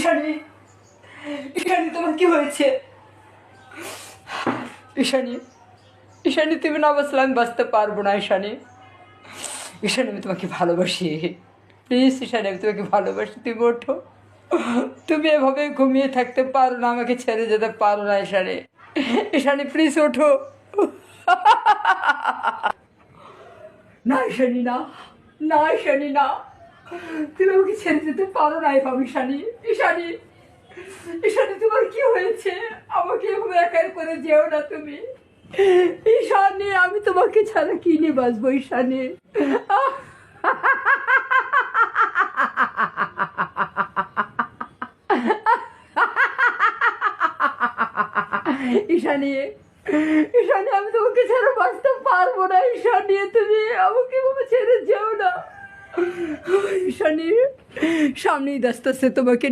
ঈশানী, ঈশানী তোমার কি হয়েছে? ঈশানী, ঈশানী তুমি না বাঁচলে আমি বাঁচতে পারবো না। ঈশানী, ঈশানী আমি তোমাকে ভালোবাসি। প্লিজ ঈশানী, আমি তোমাকে ভালোবাসি, তুমি ওঠো। তুমি এভাবে ঘুমিয়ে থাকতে পারো না, আমাকে ছেড়ে যেতে পারো না। ঈশানী, ঈশানী প্লিজ ওঠো। না ঈশানী, না না ঈশানী, না, তুমি আমাকে ছেড়ে যেতে পারো না এভাবে। ঈশানী, ঈশানী, ঈশানী তোমার কি হয়েছে? আমাকে এভাবে একা করে যেও না তুমি। ঈশানী, আমি তোমাকে ছাড়া কি নিয়ে বাঁচবো? ঈশানী, ঈশানী, ঈশানী আমি তোমাকে ছাড়া বাঁচতে পারবো না। ঈশানী তুমি আমাকে এভাবে ছেড়ে যেও না। ঈশানী, সামনেই আসতেছে তোমাকে